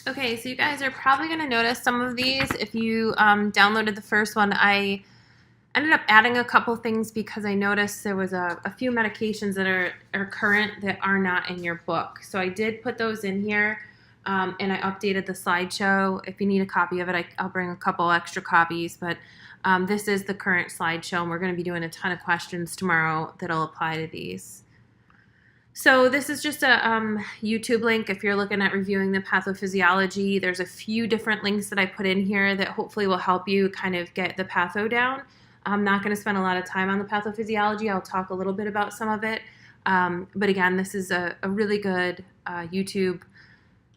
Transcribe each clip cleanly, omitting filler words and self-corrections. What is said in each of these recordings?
Okay, so you guys are probably going to notice some of these. If you downloaded the first one, I ended up adding a couple things because I noticed there was a few medications that are current that are not in your book. So I did put those in here, and I updated the slideshow. If you need a copy of it, I'll bring a couple extra copies. But this is the current slideshow, and we're going to be doing a ton of questions tomorrow that'll apply to these. So this is just a YouTube link. If you're looking at reviewing the pathophysiology, there's a few different links that I put in here that hopefully will help you kind of get the patho down. I'm not going to spend a lot of time on the pathophysiology. I'll talk a little bit about some of it. But again, this is a really good YouTube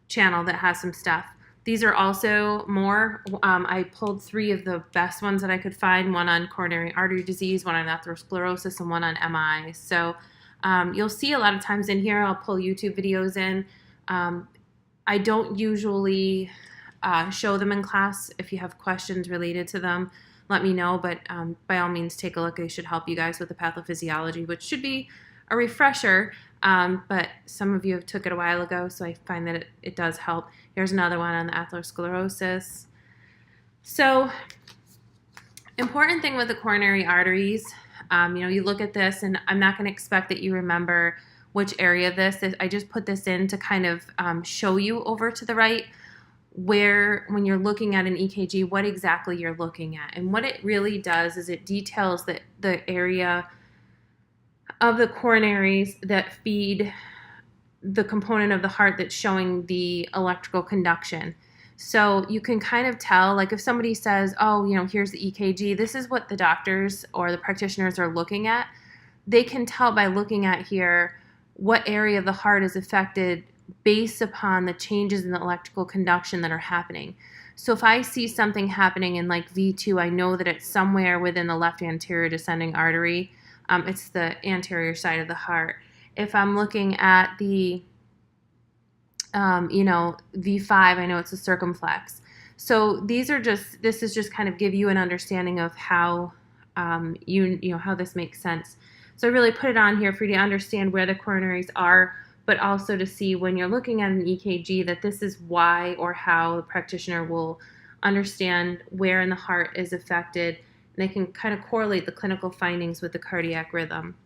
channel that has some stuff. These are also more. I pulled 3 of the best ones that I could find, one on coronary artery disease, one on atherosclerosis, and one on MI. So you'll see a lot of times in here, I'll pull YouTube videos in. I don't usually show them in class. If you have questions related to them, let me know. But by all means, take a look. They should help you guys with the pathophysiology, which should be a refresher. But some of you have took it a while ago, so I find that it does help. Here's another one on the atherosclerosis. So important thing with the coronary arteries, you look at this, and I'm not going to expect that you remember which area this is. I just put this in to kind of show you over to the right where, when you're looking at an EKG, what exactly you're looking at. And what it really does is it details the area of the coronaries that feed the component of the heart that's showing the electrical conduction. So you can kind of tell, like if somebody says, oh, here's the EKG, this is what the doctors or the practitioners are looking at. They can tell by looking at here what area of the heart is affected based upon the changes in the electrical conduction that are happening. So if I see something happening in like V2, I know that it's somewhere within the left anterior descending artery. It's the anterior side of the heart. If I'm looking at the V5, I know it's a circumflex. So this is just kind of give you an understanding of how how this makes sense. So I really put it on here for you to understand where the coronaries are, but also to see when you're looking at an EKG that this is why or how the practitioner will understand where in the heart is affected, and they can kind of correlate the clinical findings with the cardiac rhythm.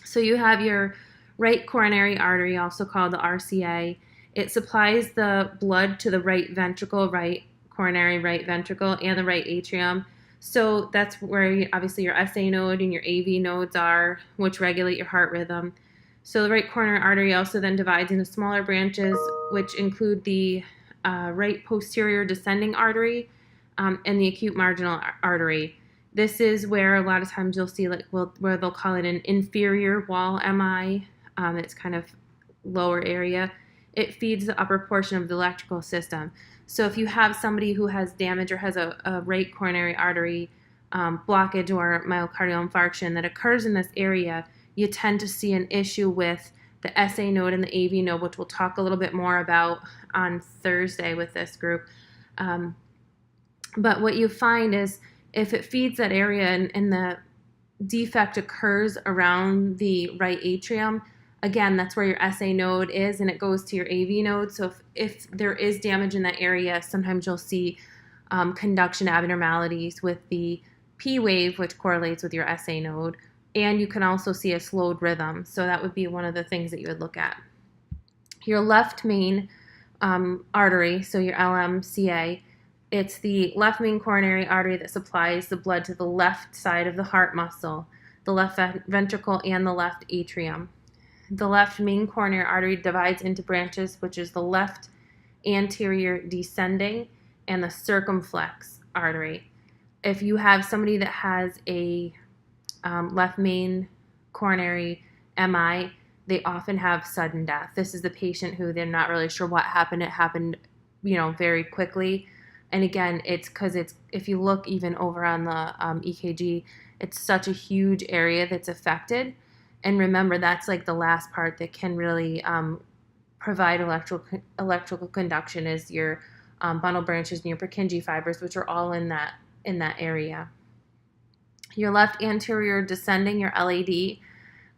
So you have your right coronary artery, also called the RCA. It supplies the blood to the right ventricle, right coronary right ventricle, and the right atrium. So that's where obviously your SA node and your AV nodes are, which regulate your heart rhythm. So the right coronary artery also then divides into smaller branches, which include the right posterior descending artery and the acute marginal artery. This is where a lot of times you'll see where they'll call it an inferior wall MI. It's kind of lower area. It feeds the upper portion of the electrical system. So if you have somebody who has damage or has a right coronary artery blockage or myocardial infarction that occurs in this area, you tend to see an issue with the SA node and the AV node, which we'll talk a little bit more about on Thursday with this group. But what you find is if it feeds that area and the defect occurs around the right atrium, again, that's where your SA node is, and it goes to your AV node. So if there is damage in that area, sometimes you'll see conduction abnormalities with the P wave, which correlates with your SA node. And you can also see a slowed rhythm. So that would be one of the things that you would look at. Your left main artery, so your LMCA, it's the left main coronary artery that supplies the blood to the left side of the heart muscle, the left ventricle, and the left atrium. The left main coronary artery divides into branches, which is the left anterior descending and the circumflex artery. If you have somebody that has a left main coronary MI, they often have sudden death. This is the patient who they're not really sure what happened. It happened, very quickly. And again, it's because if you look even over on the EKG, it's such a huge area that's affected. And remember, that's like the last part that can really provide electrical conduction is your bundle branches and your Purkinje fibers, which are all in that area. Your left anterior descending, your LAD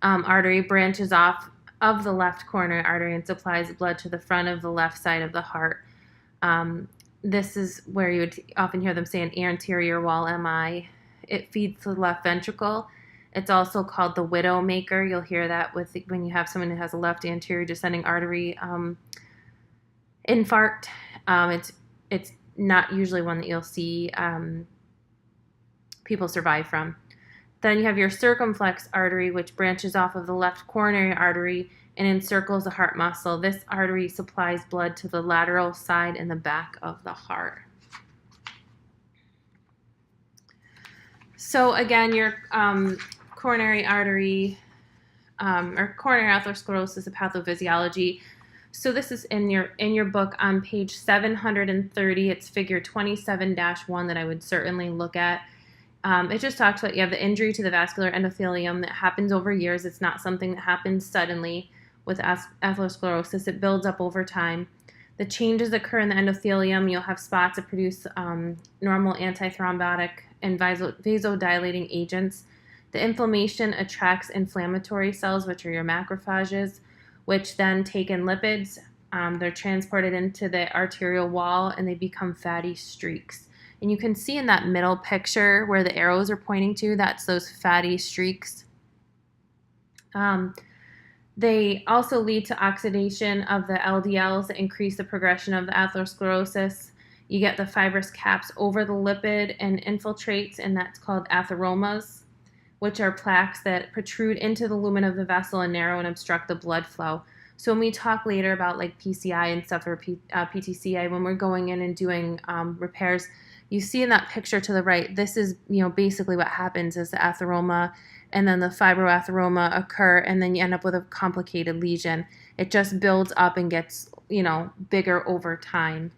artery, branches off of the left coronary artery and supplies blood to the front of the left side of the heart. This is where you would often hear them say an anterior wall MI. It feeds the left ventricle. It's also called the widow maker. You'll hear that with when you have someone who has a left anterior descending artery infarct. It's not usually one that you'll see people survive from. Then you have your circumflex artery, which branches off of the left coronary artery and encircles the heart muscle. This artery supplies blood to the lateral side and the back of the heart. So again, your coronary artery or coronary atherosclerosis, the pathophysiology. So this is in your book on page 730. It's figure 27-1 that I would certainly look at. It just talks about you have the injury to the vascular endothelium that happens over years. It's not something that happens suddenly with atherosclerosis. It builds up over time. The changes occur in the endothelium. You'll have spots that produce normal antithrombotic and vasodilating agents. The inflammation attracts inflammatory cells, which are your macrophages, which then take in lipids. They're transported into the arterial wall and they become fatty streaks. And you can see in that middle picture where the arrows are pointing to, that's those fatty streaks. They also lead to oxidation of the LDLs that increase the progression of the atherosclerosis. You get the fibrous caps over the lipid and infiltrates, and that's called atheromas, which are plaques that protrude into the lumen of the vessel and narrow and obstruct the blood flow. So when we talk later about like PCI and stuff or PTCI, when we're going in and doing repairs, you see in that picture to the right, this is, basically what happens is the atheroma and then the fibroatheroma occur, and then you end up with a complicated lesion. It just builds up and gets, bigger over time.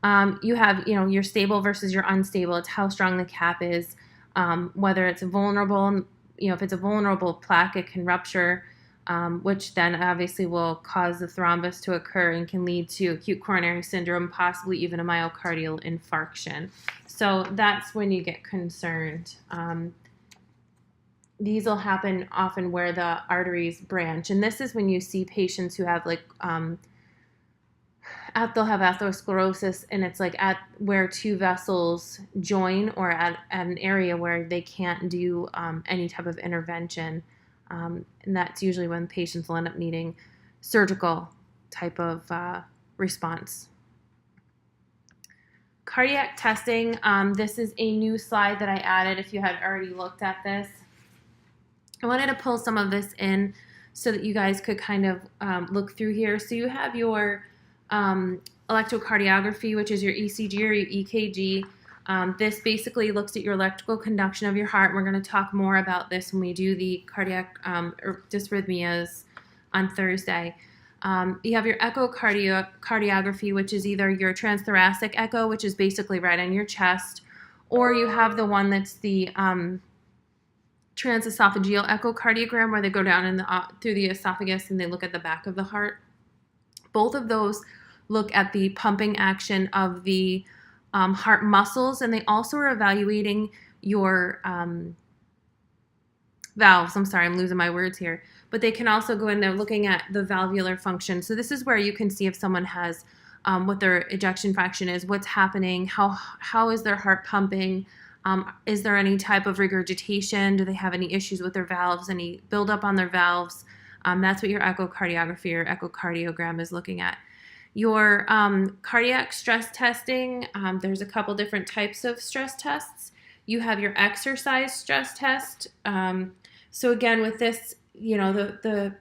You have, your stable versus your unstable. It's how strong the cap is, whether it's vulnerable. If it's a vulnerable plaque, it can rupture, which then obviously will cause the thrombus to occur and can lead to acute coronary syndrome, possibly even a myocardial infarction. So that's when you get concerned. These will happen often where the arteries branch. And this is when you see patients who have they'll have atherosclerosis, and it's like at where two vessels join or at an area where they can't do any type of intervention. And that's usually when patients will end up needing surgical type of response. Cardiac testing. This is a new slide that I added if you had already looked at this. I wanted to pull some of this in so that you guys could kind of look through here. So you have your electrocardiography, which is your ECG or your EKG. This basically looks at your electrical conduction of your heart. We're going to talk more about this when we do the cardiac dysrhythmias on Thursday. You have your echocardiography, which is either your transthoracic echo, which is basically right on your chest, or you have the one that's the transesophageal echocardiogram, where they go down in through the esophagus and they look at the back of the heart. Both of those look at the pumping action of the heart muscles, and they also are evaluating your valves. I'm sorry, I'm losing my words here. But they can also go in there looking at the valvular function. So this is where you can see if someone has what their ejection fraction is, what's happening, how is their heart pumping, is there any type of regurgitation, do they have any issues with their valves, any buildup on their valves. That's what your echocardiography or echocardiogram is looking at. Your cardiac stress testing, there's a couple different types of stress tests. You have your exercise stress test. So again, with this, the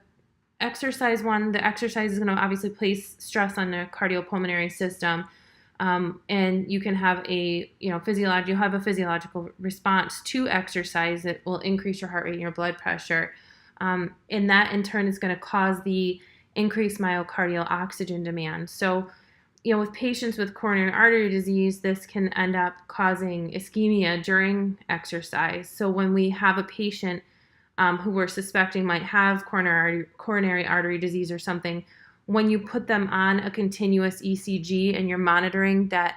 exercise one, the exercise is going to obviously place stress on the cardiopulmonary system. And you can have you'll have a physiological response to exercise that will increase your heart rate and your blood pressure. And that in turn is going to cause the increased myocardial oxygen demand. So, with patients with coronary artery disease, this can end up causing ischemia during exercise. So when we have a patient who we're suspecting might have coronary artery disease or something, when you put them on a continuous ECG and you're monitoring that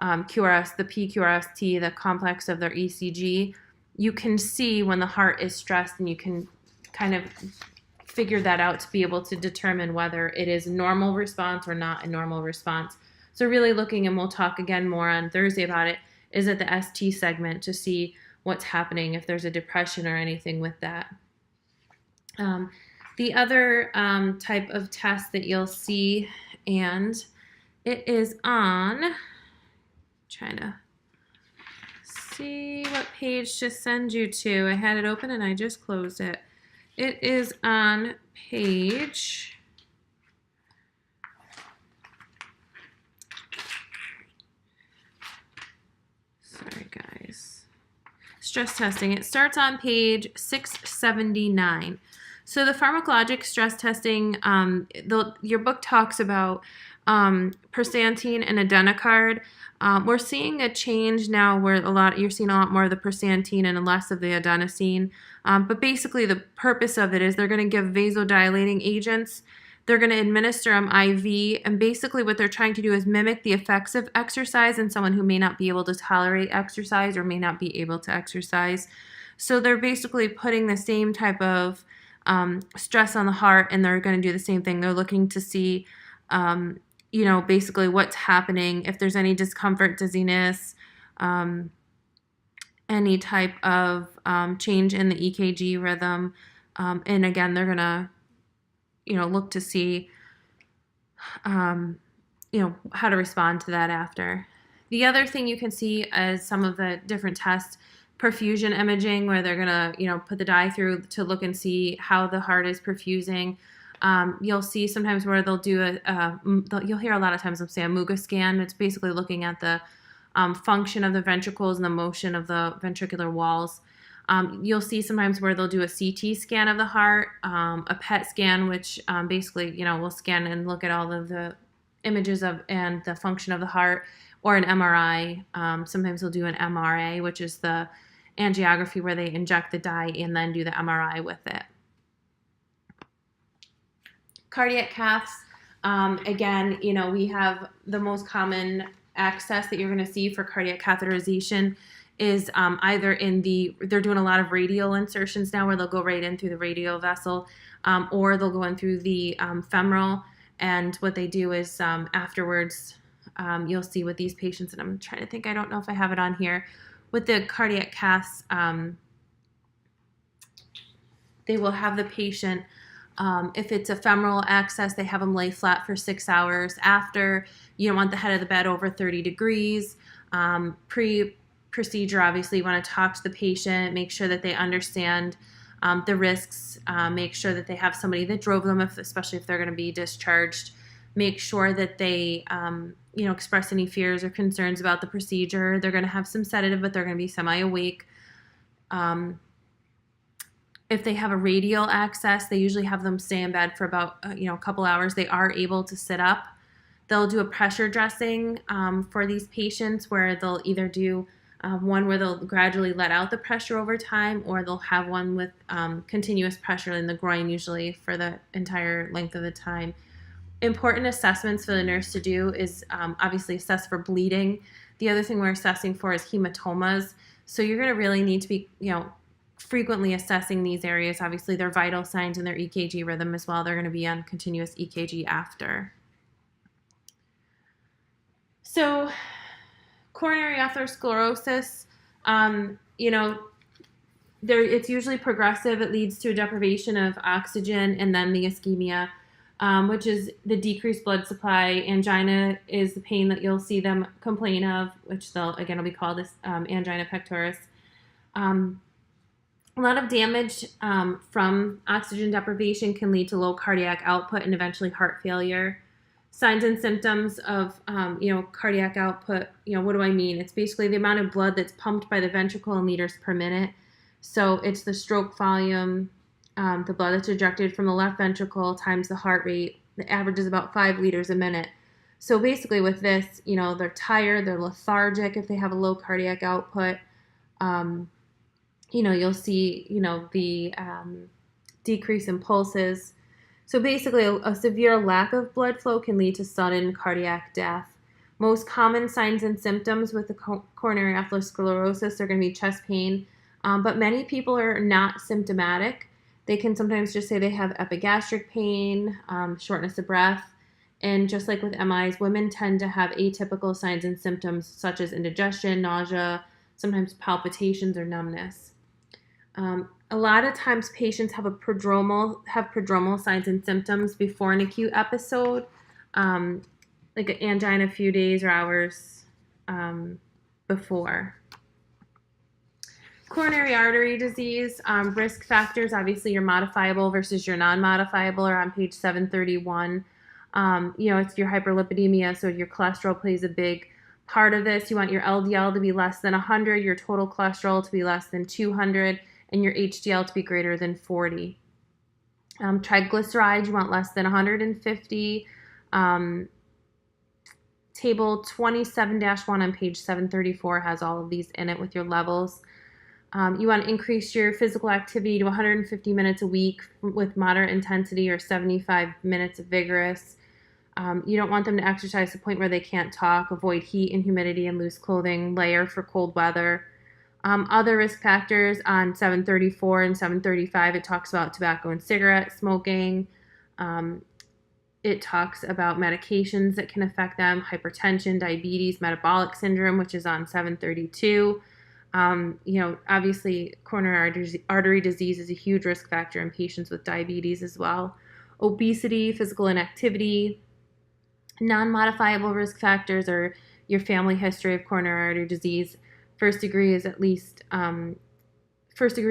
QRS, the PQRST, the complex of their ECG, you can see when the heart is stressed, and you can kind of figure that out to be able to determine whether it is a normal response or not a normal response. So really looking, and we'll talk again more on Thursday about it, is at the ST segment to see what's happening, if there's a depression or anything with that. The other type of test that you'll see, and it is on, trying to see what page to send you to. I had it open and I just closed it. It is on page 'Stress testing. It starts on page 679. So the pharmacologic stress testing, your book talks about persantine and adenocard. We're seeing a change now where you're seeing a lot more of the persantine and less of the adenosine. But basically the purpose of it is they're going to give vasodilating agents. They're going to administer them IV, and basically what they're trying to do is mimic the effects of exercise in someone who may not be able to tolerate exercise or may not be able to exercise. So they're basically putting the same type of stress on the heart, and they're going to do the same thing. They're looking to see, basically what's happening, if there's any discomfort, dizziness, any type of change in the EKG rhythm. And again, they're going to look to see, how to respond to that after. The other thing you can see is some of the different tests, perfusion imaging, where they're going to, put the dye through to look and see how the heart is perfusing. You'll see sometimes where they'll do you'll hear a lot of times them say a Muga scan. It's basically looking at the function of the ventricles and the motion of the ventricular walls. You'll see sometimes where they'll do a CT scan of the heart, a PET scan, which basically, will scan and look at all of the images of and the function of the heart, or an MRI. Sometimes they'll do an MRA, which is the angiography where they inject the dye and then do the MRI with it. Cardiac caths, again, we have the most common access that you're going to see for cardiac catheterization is either they're doing a lot of radial insertions now, where they'll go right in through the radial vessel, or they'll go in through the femoral. And what they do is afterwards, you'll see with these patients, and I'm trying to think, I don't know if I have it on here, with the cardiac caths, they will have the patient, if it's a femoral access, they have them lay flat for 6 hours. After, you don't want the head of the bed over 30 degrees. Pre-procedure, obviously, you want to talk to the patient, make sure that they understand the risks, make sure that they have somebody that drove them, especially if they're going to be discharged. Make sure that they, express any fears or concerns about the procedure. They're going to have some sedative, but they're going to be semi-awake. If they have a radial access, they usually have them stay in bed for about, a couple hours. They are able to sit up. They'll do a pressure dressing for these patients, where they'll either do one where they'll gradually let out the pressure over time, or they'll have one with continuous pressure in the groin, usually for the entire length of the time. Important assessments for the nurse to do is obviously assess for bleeding. The other thing we're assessing for is hematomas. So you're going to really need to be, frequently assessing these areas. Obviously, their vital signs and their EKG rhythm as well. They're going to be on continuous EKG after. So coronary atherosclerosis, it's usually progressive. It leads to a deprivation of oxygen and then the ischemia, which is the decreased blood supply. Angina is the pain that you'll see them complain of, which will be called this angina pectoris. A lot of damage from oxygen deprivation can lead to low cardiac output and eventually heart failure. Signs and symptoms of, cardiac output, what do I mean? It's basically the amount of blood that's pumped by the ventricle in liters per minute. So it's the stroke volume, the blood that's ejected from the left ventricle times the heart rate. The average is about 5 liters a minute. So basically with this, they're tired, they're lethargic if they have a low cardiac output. You'll see, the decrease in pulses. So basically, a severe lack of blood flow can lead to sudden cardiac death. Most common signs and symptoms with the coronary atherosclerosis are going to be chest pain, but many people are not symptomatic, They can sometimes just say they have epigastric pain, shortness of breath. And just like with MIs, women tend to have atypical signs and symptoms such as indigestion, nausea, sometimes palpitations or numbness. A lot of times patients have prodromal signs and symptoms before an acute episode, like an angina a few days or hours before. Coronary artery disease, risk factors, obviously your modifiable versus your non-modifiable are on page 731. It's your hyperlipidemia, so your cholesterol plays a big part of this. You want your LDL to be less than 100, your total cholesterol to be less than 200, and your HDL to be greater than 40. Triglycerides, you want less than 150. Table 27-1 on page 734 has all of these in it with your levels. You want to increase your physical activity to 150 minutes a week with moderate intensity or 75 minutes of vigorous. You don't want them to exercise to the point where they can't talk. Avoid heat and humidity and loose clothing. Layer for cold weather. Other risk factors on 734 and 735, it talks about tobacco and cigarette smoking. It talks about medications that can affect them, hypertension, diabetes, metabolic syndrome, which is on 732. Obviously coronary artery disease is a huge risk factor in patients with diabetes as well. Obesity, physical inactivity. Non-modifiable risk factors are your family history of coronary artery disease. First degree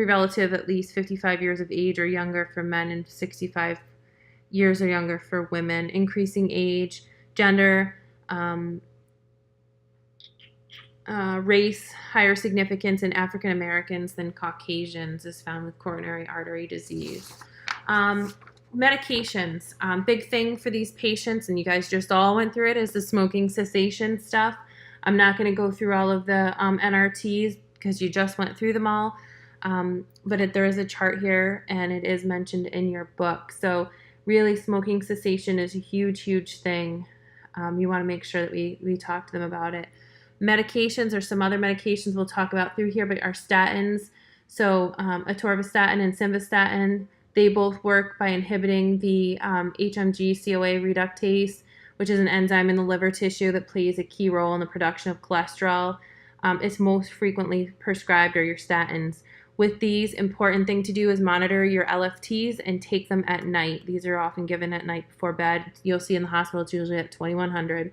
relative at least 55 years of age or younger for men and 65 years or younger for women. Increasing age, gender, race, higher significance in African Americans than Caucasians is found with coronary artery disease. Medications, big thing for these patients, and you guys just all went through it, is the smoking cessation stuff. I'm not going to go through all of the NRTs because you just went through them all, but there is a chart here, and it is mentioned in your book. So really, smoking cessation is a huge, huge thing. You want to make sure that we talk to them about it. Medications, or some other medications we'll talk about through here, but are statins. So atorvastatin and simvastatin, they both work by inhibiting the HMG-CoA reductase, which is an enzyme in the liver tissue that plays a key role in the production of cholesterol. It's most frequently prescribed are your statins. With these, important thing to do is monitor your LFTs and take them at night. These are often given at night before bed. You'll see in the hospital it's usually at 2100.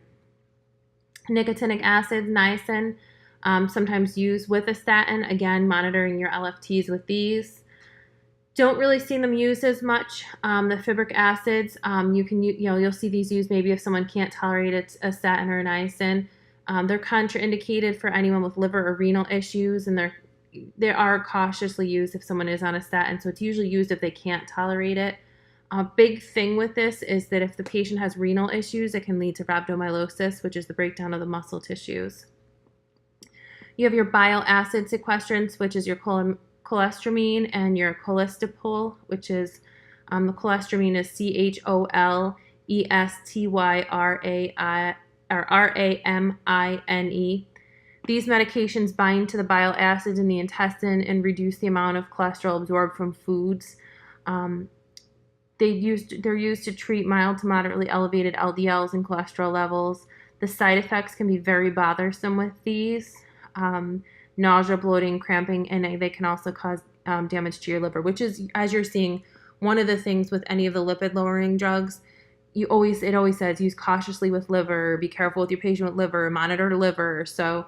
Nicotinic acid, niacin, sometimes used with a statin. Again, monitoring your LFTs with these. Don't really see them used as much. The fibric acids, you'll see these used maybe if someone can't tolerate a statin or a niacin. They're contraindicated for anyone with liver or renal issues, and they are cautiously used if someone is on a statin. So it's usually used if they can't tolerate it. A big thing with this is that if the patient has renal issues, it can lead to rhabdomyolysis, which is the breakdown of the muscle tissues. You have your bile acid sequestrants, which is your cholestyramine, and your cholestyramine, which is the cholestyramine is CHOLESTYRAMINE. These medications bind to the bile acids in the intestine and reduce the amount of cholesterol absorbed from foods. They're used to treat mild to moderately elevated LDLs and cholesterol levels. The side effects can be very bothersome with these. Nausea, bloating, cramping, and they can also cause damage to your liver, which is, as you're seeing, one of the things with any of the lipid-lowering drugs. It always says use cautiously with liver, be careful with your patient with liver, monitor the liver. So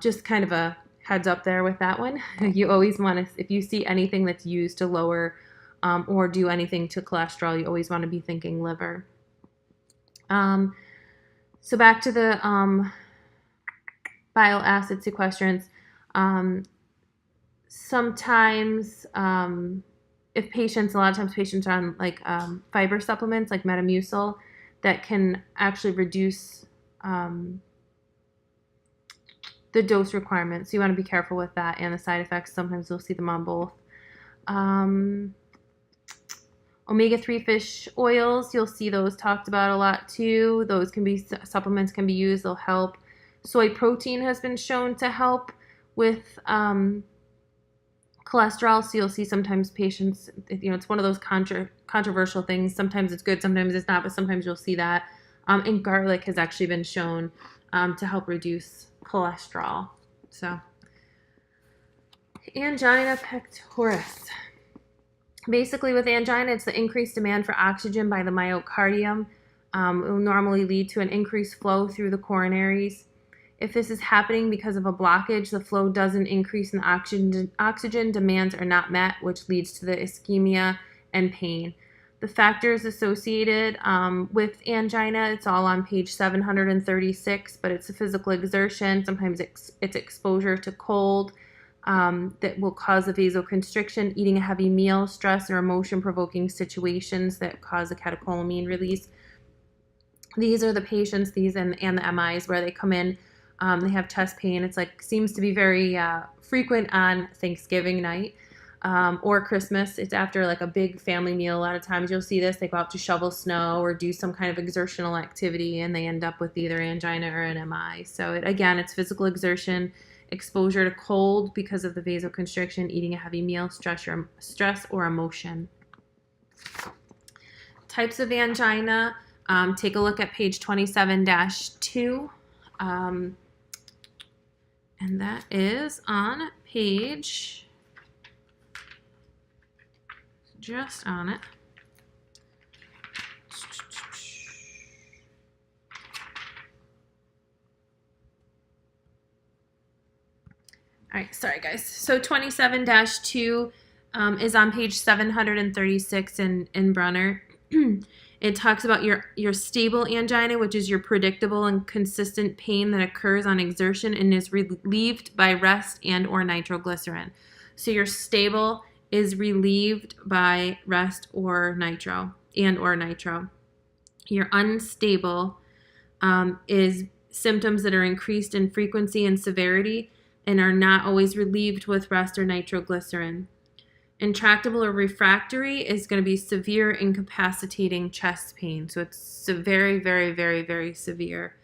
just kind of a heads up there with that one. You always want to, if you see anything that's used to lower or do anything to cholesterol, you always want to be thinking liver. So back to the bile acid sequestrants. Sometimes, if patients, a lot of times patients are on like fiber supplements like Metamucil, that can actually reduce the dose requirement. So you want to be careful with that and the side effects. Sometimes you'll see them on both. Omega-3 fish oils, you'll see those talked about a lot too. Those can be, supplements can be used, they'll help. Soy protein has been shown to help with cholesterol. So you'll see sometimes patients, it's one of those controversial things. Sometimes it's good, sometimes it's not, but sometimes you'll see that. And garlic has actually been shown to help reduce cholesterol. So angina pectoris. Basically with angina, it's the increased demand for oxygen by the myocardium. It will normally lead to an increased flow through the coronaries. If this is happening because of a blockage, the flow doesn't increase and oxygen demands are not met, which leads to the ischemia and pain. The factors associated with angina, it's all on page 736, but it's a physical exertion. Sometimes it's exposure to cold that will cause a vasoconstriction, eating a heavy meal, stress, or emotion-provoking situations that cause a catecholamine release. These are the patients, and the MIs, where they come in. They have chest pain. It's seems to be very frequent on Thanksgiving night or Christmas. It's after a big family meal. A lot of times you'll see this. They go out to shovel snow or do some kind of exertional activity, and they end up with either angina or an MI. So again, it's physical exertion, exposure to cold because of the vasoconstriction, eating a heavy meal, stress or emotion. Types of angina. Take a look at page 27-2. And that is on page, just on it. All right, sorry guys. So 27-2 is on page 736 in Brunner. It talks about your stable angina, which is your predictable and consistent pain that occurs on exertion and is relieved by rest and or nitroglycerin. So your stable is relieved by rest or nitro and or nitro. Your unstable is symptoms that are increased in frequency and severity and are not always relieved with rest or nitroglycerin. Intractable or refractory is going to be severe incapacitating chest pain. So it's very, very, very, very severe.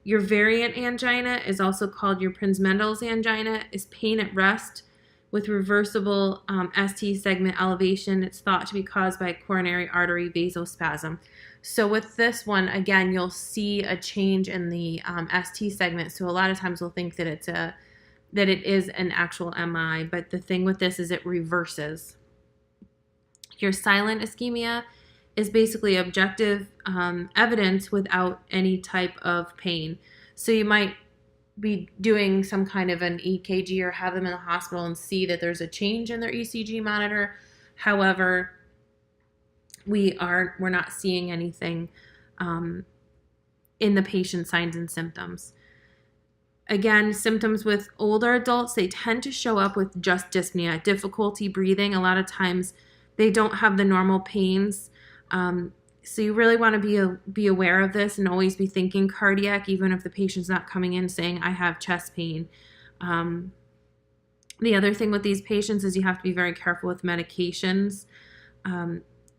Your variant angina is also called your Prinzmetal's angina, is pain at rest with reversible ST segment elevation. It's thought to be caused by coronary artery vasospasm. So with this one, again, you'll see a change in the ST segment. So a lot of times we'll think that it is an actual MI, but the thing with this is it reverses. Your silent ischemia is basically objective evidence without any type of pain. So you might be doing some kind of an EKG or have them in the hospital and see that there's a change in their ECG monitor. However, we're not seeing anything in the patient's signs and symptoms. Again, symptoms with older adults, they tend to show up with just dyspnea, difficulty breathing. A lot of times they don't have the normal pains. So you really want to be aware of this and always be thinking cardiac, even if the patient's not coming in saying, I have chest pain. The other thing with these patients is you have to be very careful with medications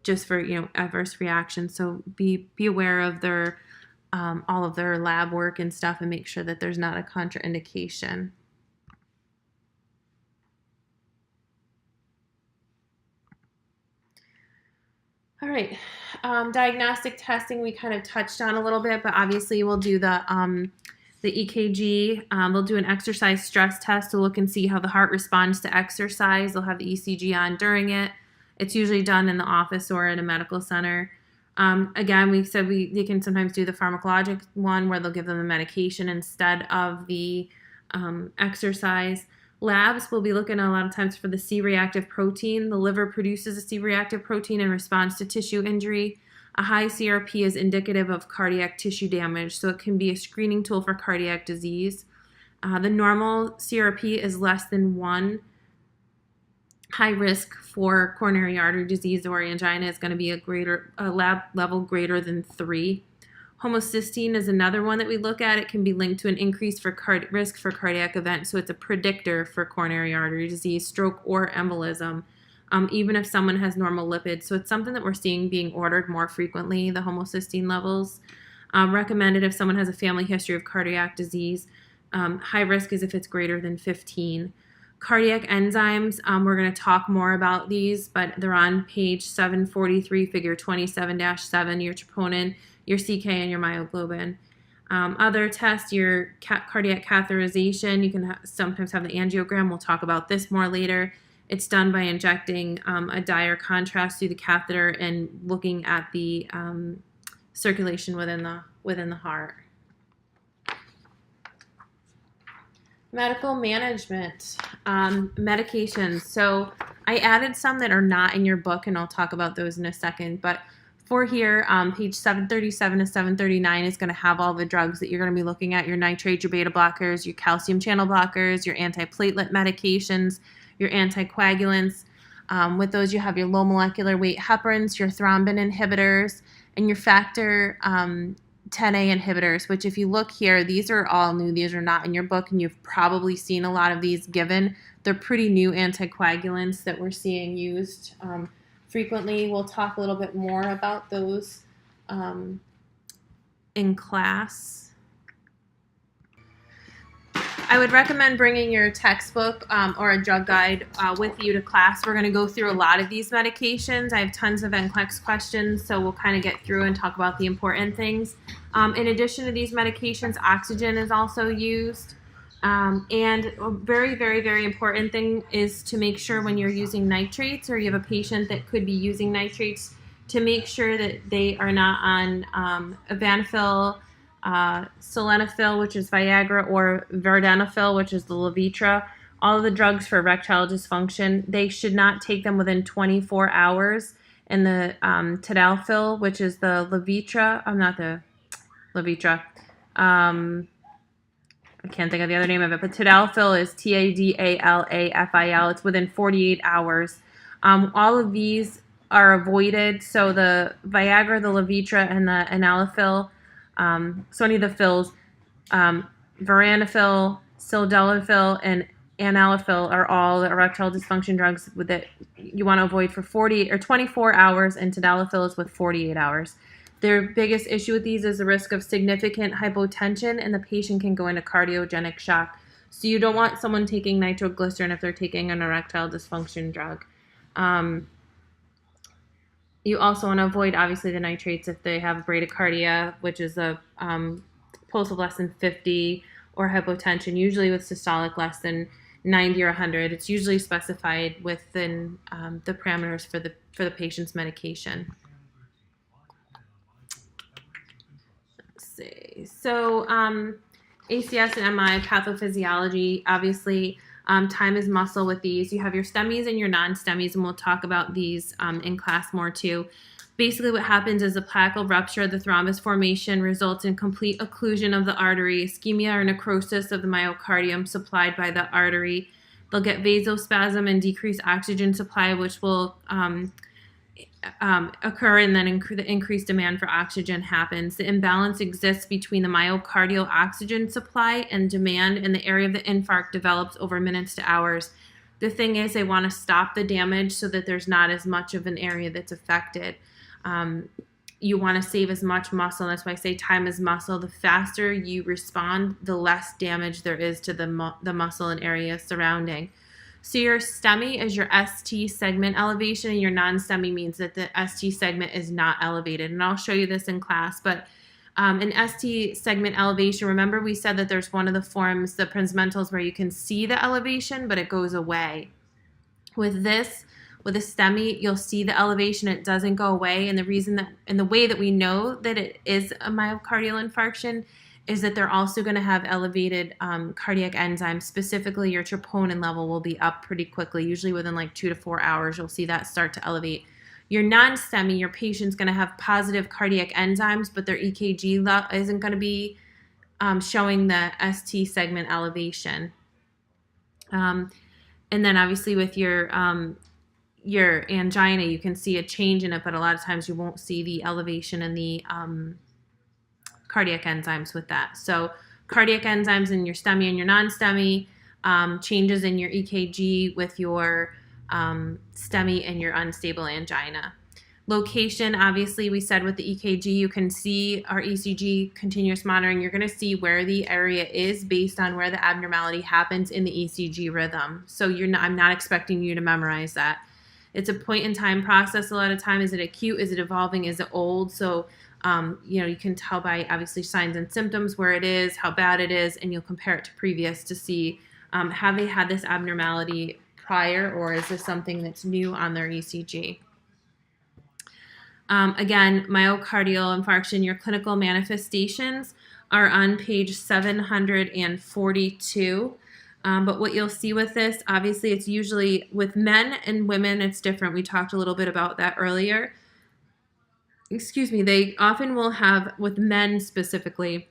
just for adverse reactions. So be aware of their all of their lab work and stuff and make sure that there's not a contraindication. All right, diagnostic testing we kind of touched on a little bit, but obviously we'll do the EKG. They'll do an exercise stress test to look and see how the heart responds to exercise. They'll have the ECG on during it. It's usually done in the office or in a medical center. Again, we said they can sometimes do the pharmacologic one where they'll give them the medication instead of the exercise. Labs will be looking a lot of times for the C-reactive protein. The liver produces a C-reactive protein in response to tissue injury. A high CRP is indicative of cardiac tissue damage, so it can be a screening tool for cardiac disease. The normal CRP is less than 1. High risk for coronary artery disease or angina is going to be a lab level greater than 3. Homocysteine is another one that we look at. It can be linked to an increase for risk for cardiac events, so it's a predictor for coronary artery disease, stroke, or embolism, even if someone has normal lipids. So it's something that we're seeing being ordered more frequently, the homocysteine levels. Recommended if someone has a family history of cardiac disease. High risk is if it's greater than 15. Cardiac enzymes, we're going to talk more about these, but they're on page 743, figure 27-7, your troponin, your CK, and your myoglobin. Other tests, your cardiac catheterization, you can sometimes have the angiogram. We'll talk about this more later. It's done by injecting a dye or contrast through the catheter and looking at the circulation within the heart. Medical management, medications. So I added some that are not in your book, and I'll talk about those in a second. But for here, page 737 to 739 is going to have all the drugs that you're going to be looking at, your nitrates, your beta blockers, your calcium channel blockers, your antiplatelet medications, your anticoagulants. With those, you have your low molecular weight heparins, your thrombin inhibitors, and your factor 10A inhibitors, which if you look here, these are all new. These are not in your book, and you've probably seen a lot of these given. They're pretty new anticoagulants that we're seeing used frequently. We'll talk a little bit more about those in class. I would recommend bringing your textbook or a drug guide with you to class. We're going to go through a lot of these medications. I have tons of NCLEX questions, so we'll kind of get through and talk about the important things. In addition to these medications, oxygen is also used. And a very, very, very important thing is to make sure when you're using nitrates or you have a patient that could be using nitrates to make sure that they are not on Evanafil, Sildenafil, which is Viagra, or Vardenafil, which is the Levitra. All of the drugs for erectile dysfunction, they should not take them within 24 hours. And the Tadalafil, which is the Levitra, not the Levitra, I can't think of the other name of it, but Tadalafil is Tadalafil. It's within 48 hours. All of these are avoided. So the Viagra, the Levitra, and the Enalapril, so any of the fils, Vardenafil, Sildenafil, and Enalapril are all the erectile dysfunction drugs that you want to avoid for 40 or 24 hours, and Tadalafil is with 48 hours. Their biggest issue with these is the risk of significant hypotension, and the patient can go into cardiogenic shock. So you don't want someone taking nitroglycerin if they're taking an erectile dysfunction drug. You also want to avoid, obviously, the nitrates if they have bradycardia, which is a pulse of less than 50, or hypotension, usually with systolic less than 90 or 100. It's usually specified within the parameters for the patient's medication. Let's see. So ACS and MI pathophysiology, obviously. Time is muscle with these. You have your STEMIs and your non-STEMIs, and we'll talk about these in class more too. Basically what happens is the plaque rupture, the thrombus formation results in complete occlusion of the artery, ischemia or necrosis of the myocardium supplied by the artery. They'll get vasospasm and decreased oxygen supply, which will occur, and then the increased demand for oxygen happens. The imbalance exists between the myocardial oxygen supply and demand, and the area of the infarct develops over minutes to hours. The thing is, they want to stop the damage so that there's not as much of an area that's affected. You want to save as much muscle. That's why I say time is muscle. The faster you respond, the less damage there is to the muscle and area surrounding. So your STEMI is your ST segment elevation, and your non-STEMI means that the ST segment is not elevated. And I'll show you this in class. But an ST segment elevation, remember we said that there's one of the forms, the Prinzmentals, where you can see the elevation, but it goes away. With this, with a STEMI, you'll see the elevation. It doesn't go away. And the reason that, and the way that we know that it is a myocardial infarction is that they're also going to have elevated cardiac enzymes. Specifically, your troponin level will be up pretty quickly. Usually within like 2 to 4 hours, you'll see that start to elevate. Your non-STEMI, your patient's going to have positive cardiac enzymes, but their EKG isn't going to be showing the ST segment elevation. And then obviously with your angina, you can see a change in it, but a lot of times you won't see the elevation in the cardiac enzymes with that. So cardiac enzymes in your STEMI and your non-STEMI, changes in your EKG with your STEMI and your unstable angina. Location, obviously, we said with the EKG, you can see our ECG continuous monitoring. You're going to see where the area is based on where the abnormality happens in the ECG rhythm. So I'm not expecting you to memorize that. It's a point in time process a lot of time. Is it acute? Is it evolving? Is it old? So you can tell by obviously signs and symptoms where it is, how bad it is, and you'll compare it to previous to see have they had this abnormality prior, or is this something that's new on their ECG? Again, myocardial infarction, your clinical manifestations are on page 742. But what you'll see with this, obviously it's usually with men and women, it's different. We talked a little bit about that earlier. Excuse me, they often will have, with men specifically,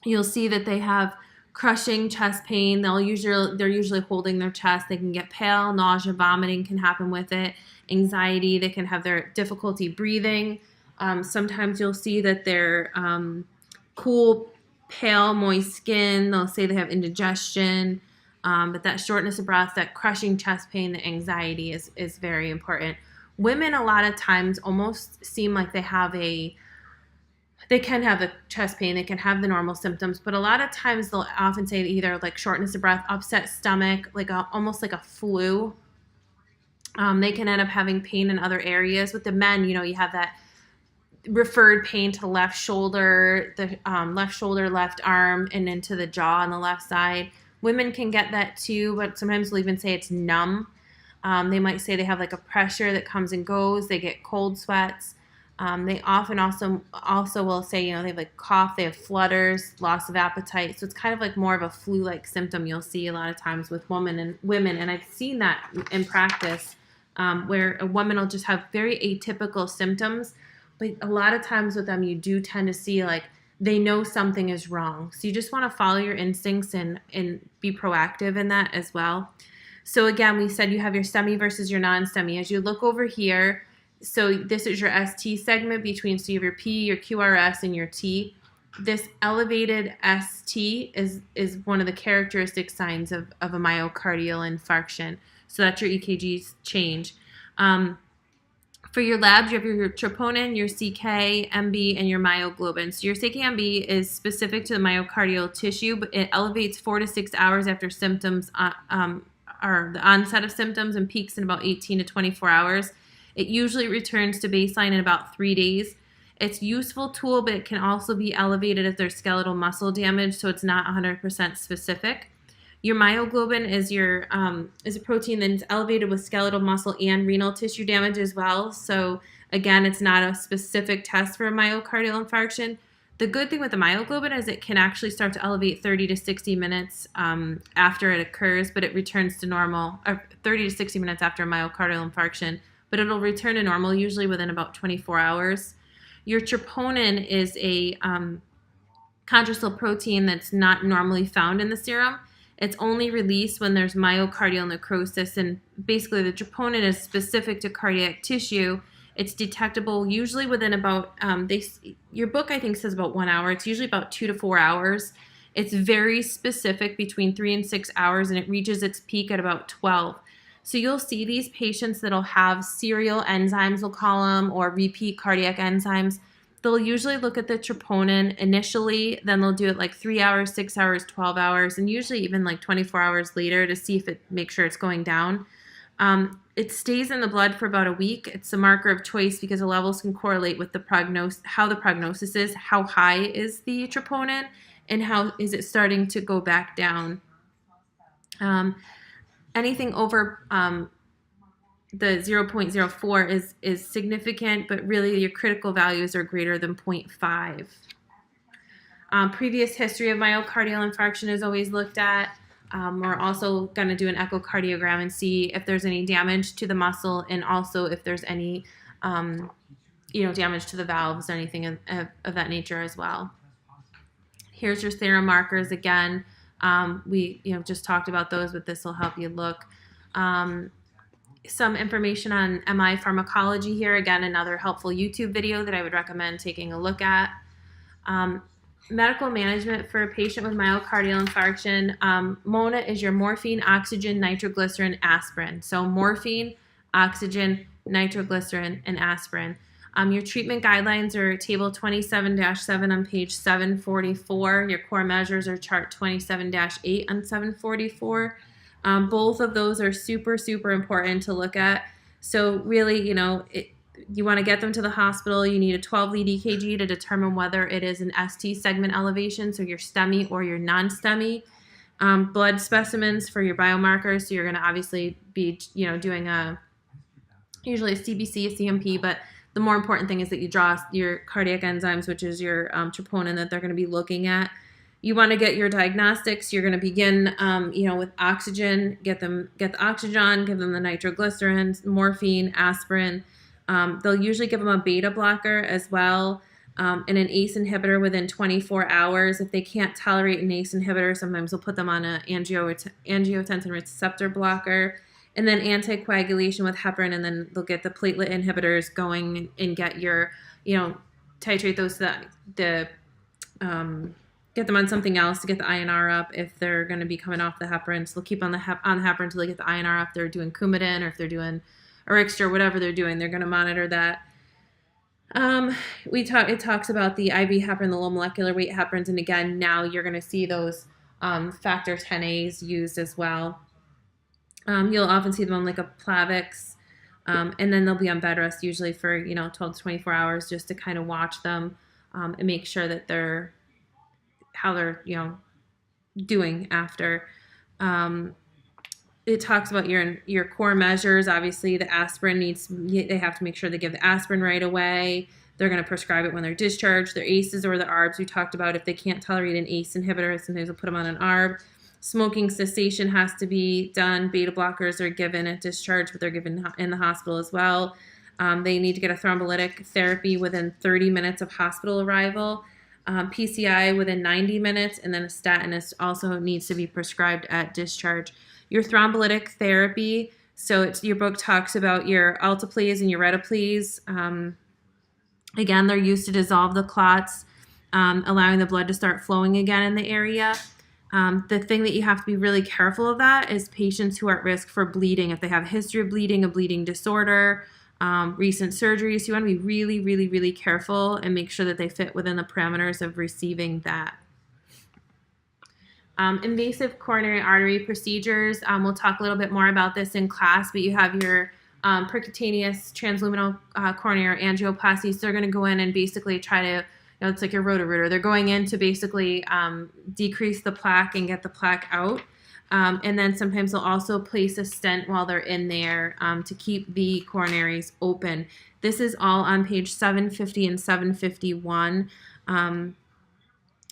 you'll see that they have crushing chest pain. They're usually holding their chest. They can get pale, nausea, vomiting can happen with it, anxiety. They can have their difficulty breathing. Sometimes you'll see that they're cool, pale, moist skin. They'll say they have indigestion, but that shortness of breath, that crushing chest pain, the anxiety is very important. Women a lot of times almost seem like they can have the chest pain, they can have the normal symptoms, but a lot of times they'll often say either like shortness of breath, upset stomach, almost like a flu. They can end up having pain in other areas. With the men, you have that referred pain to the left shoulder, left arm, and into the jaw on the left side. Women can get that too, but sometimes they'll even say it's numb. They might say they have like a pressure that comes and goes. They get cold sweats. They often also will say, they have like cough, they have flutters, loss of appetite. So it's kind of like more of a flu-like symptom you'll see a lot of times with women. And I've seen that in practice where a woman will just have very atypical symptoms. But a lot of times with them, you do tend to see like they know something is wrong. So you just want to follow your instincts and be proactive in that as well. So again, we said you have your STEMI versus your non-STEMI. As you look over here, so this is your ST segment between, so you have your P, your QRS, and your T. This elevated ST is one of the characteristic signs of a myocardial infarction. So that's your EKG's change. For your labs, you have your troponin, your CK, MB, and your myoglobin. So your CK-MB is specific to the myocardial tissue, but it elevates 4 to 6 hours after symptoms or the onset of symptoms and peaks in about 18 to 24 hours. It usually returns to baseline in about 3 days. It's a useful tool, but it can also be elevated if there's skeletal muscle damage, so it's not 100% specific. Your myoglobin is a protein that's elevated with skeletal muscle and renal tissue damage as well. So again, it's not a specific test for a myocardial infarction. The good thing with the myoglobin is it can actually start to elevate 30 to 60 minutes after it occurs, but it returns to normal, 30 to 60 minutes after a myocardial infarction, but it'll return to normal usually within about 24 hours. Your troponin is a chondrocyte protein that's not normally found in the serum. It's only released when there's myocardial necrosis, and basically the troponin is specific to cardiac tissue. It's detectable usually within about, your book I think says about 1 hour. It's usually about 2 to 4 hours. It's very specific between 3 and 6 hours, and it reaches its peak at about 12. So you'll see these patients that'll have serial enzymes, we'll call them, or repeat cardiac enzymes. They'll usually look at the troponin initially, then they'll do it like 3 hours, 6 hours, 12 hours, and usually even like 24 hours later to see if make sure it's going down. It stays in the blood for about a week. It's a marker of choice because the levels can correlate with the how the prognosis is, how high is the troponin, and how is it starting to go back down. Anything over the 0.04 is significant, but really your critical values are greater than 0.5. Previous history of myocardial infarction is always looked at. We're also going to do an echocardiogram and see if there's any damage to the muscle, and also if there's any damage to the valves or anything of that nature as well. Here's your serum markers again. We just talked about those, but this will help you look. Some information on MI pharmacology here. Again, another helpful YouTube video that I would recommend taking a look at. Medical management for a patient with myocardial infarction. MONA is your morphine, oxygen, nitroglycerin, aspirin. So morphine, oxygen, nitroglycerin, and aspirin. Your treatment guidelines are table 27-7 on page 744. Your core measures are chart 27-8 on 744. Both of those are super, super important to look at. So really, you want to get them to the hospital. You need a 12 lead EKG to determine whether it is an ST segment elevation, so your STEMI or your non-STEMI. Blood specimens for your biomarkers. So you're going to obviously be, doing usually a CBC, a CMP, but the more important thing is that you draw your cardiac enzymes, which is your troponin that they're going to be looking at. You want to get your diagnostics. You're going to begin, with oxygen. Get the oxygen, give them the nitroglycerin, morphine, aspirin. They'll usually give them a beta blocker as well, and an ACE inhibitor within 24 hours. If they can't tolerate an ACE inhibitor, sometimes they'll put them on an angiotensin receptor blocker, and then anticoagulation with heparin, and then they'll get the platelet inhibitors going and get your, titrate those to get them on something else to get the INR up if they're going to be coming off the heparin. So they'll keep on the heparin until they get the INR up. If they're doing Coumadin or if they're doing Orextra, whatever they're doing, they're going to monitor that. It talks about the IV heparin, the low molecular weight heparins, and again, now you're going to see those factor 10As used as well. You'll often see them on like a Plavix, and then they'll be on bed rest usually for 12 to 24 hours just to kind of watch them and make sure that how they're doing after. It talks about your core measures. Obviously, the aspirin they have to make sure they give the aspirin right away. They're going to prescribe it when they're discharged. Their ACEs or the ARBs, we talked about if they can't tolerate an ACE inhibitor, sometimes they'll put them on an ARB. Smoking cessation has to be done. Beta blockers are given at discharge, but they're given in the hospital as well. They need to get a thrombolytic therapy within 30 minutes of hospital arrival. PCI within 90 minutes, and then a statin also needs to be prescribed at discharge. Your thrombolytic therapy, so your book talks about your alteplase and your retaplase. Again, they're used to dissolve the clots, allowing the blood to start flowing again in the area. The thing that you have to be really careful of that is patients who are at risk for bleeding. If they have a history of bleeding, a bleeding disorder, recent surgeries, you want to be really, really, really careful and make sure that they fit within the parameters of receiving that. Invasive coronary artery procedures, we'll talk a little bit more about this in class, but you have your percutaneous transluminal coronary angioplasty. So they're going to go in and basically try to, it's like your Roto-Rooter. They're going in to basically decrease the plaque and get the plaque out. And then sometimes they'll also place a stent while they're in there to keep the coronaries open. This is all on page 750 and 751.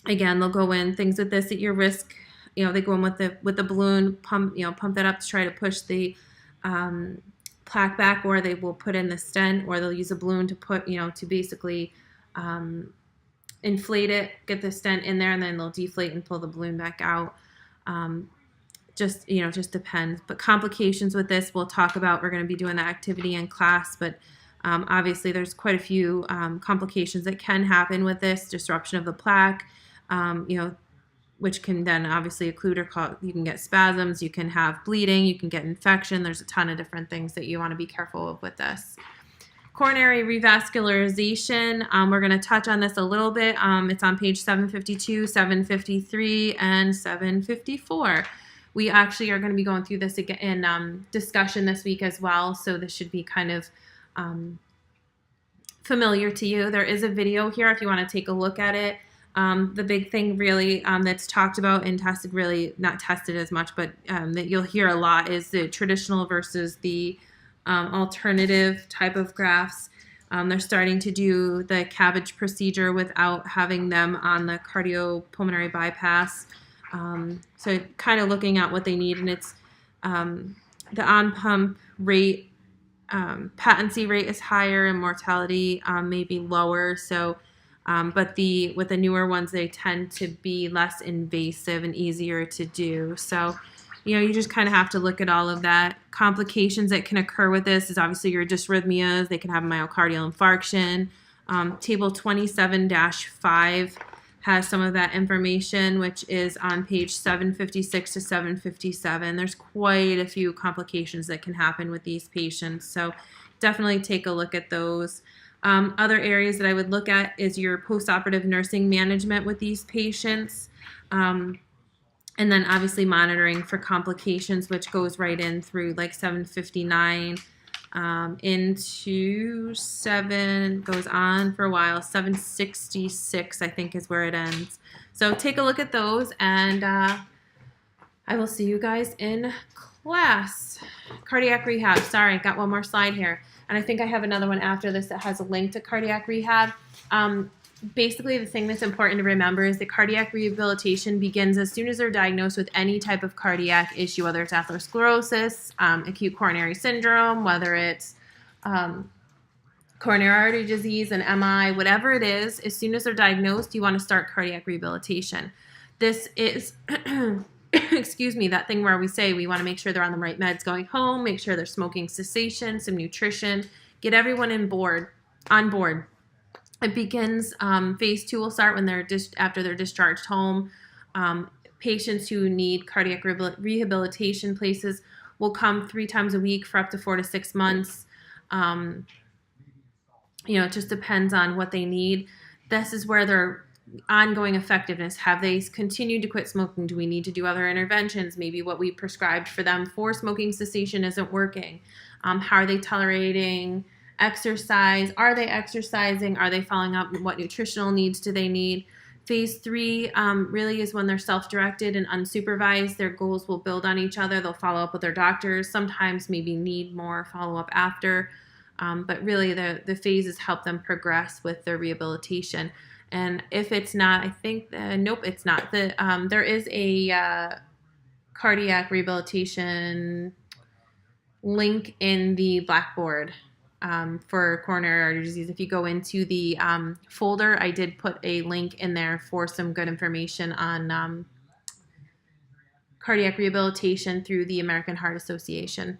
Again, they'll go in things with this at your risk. They go in with the balloon, pump that up to try to push the plaque back, or they will put in the stent, or they'll use a balloon to put, to basically inflate it, get the stent in there, and then they'll deflate and pull the balloon back out. Just depends. But complications with this, we'll talk about. We're going to be doing that activity in class, but obviously there's quite a few complications that can happen with this. Disruption of the plaque, which can then obviously occlude you can get spasms, you can have bleeding, you can get infection. There's a ton of different things that you want to be careful of with this. Coronary revascularization, we're going to touch on this a little bit. It's on page 752, 753, and 754. We actually are going to be going through this again in discussion this week as well, so this should be kind of familiar to you. There is a video here if you want to take a look at it. The big thing really that's talked about and tested, really not tested as much, but that you'll hear a lot is the traditional versus the alternative type of grafts. They're starting to do the CABG procedure without having them on the cardiopulmonary bypass. So kind of looking at what they need, and it's the on-pump rate, patency rate is higher and mortality may be lower. So, but with the newer ones, they tend to be less invasive and easier to do. So, you just kind of have to look at all of that. Complications that can occur with this is obviously your dysrhythmias. They can have myocardial infarction. Table 27-5 has some of that information, which is on page 756 to 757. There's quite a few complications that can happen with these patients. So definitely take a look at those. Other areas that I would look at is your postoperative nursing management with these patients. And then obviously monitoring for complications, which goes right in through like 759 into 7, goes on for a while. 766, I think, is where it ends. So take a look at those, and I will see you guys in class. Cardiac rehab. Sorry, got one more slide here. And I think I have another one after this that has a link to cardiac rehab. Basically, the thing that's important to remember is that cardiac rehabilitation begins as soon as they're diagnosed with any type of cardiac issue, whether it's atherosclerosis, acute coronary syndrome, whether it's coronary artery disease, an MI, whatever it is. As soon as they're diagnosed, you want to start cardiac rehabilitation. This is, excuse me, that thing where we say we want to make sure they're on the right meds going home, make sure they're smoking cessation, some nutrition, get everyone on board. It begins, phase 2 will start when they're after they're discharged home. Patients who need cardiac rehabilitation places will come 3 times a week for up to 4 to 6 months. It just depends on what they need. This is where their ongoing effectiveness. Have they continued to quit smoking? Do we need to do other interventions? Maybe what we prescribed for them for smoking cessation isn't working. How are they tolerating exercise? Are they exercising? Are they following up? What nutritional needs do they need? Phase 3 really is when they're self-directed and unsupervised. Their goals will build on each other. They'll follow up with their doctors. Sometimes maybe need more follow-up after. But really the phases help them progress with their rehabilitation. And if it's not, I think, nope, it's not. There is a cardiac rehabilitation link in the Blackboard for coronary artery disease. If you go into the folder, I did put a link in there for some good information on cardiac rehabilitation through the American Heart Association.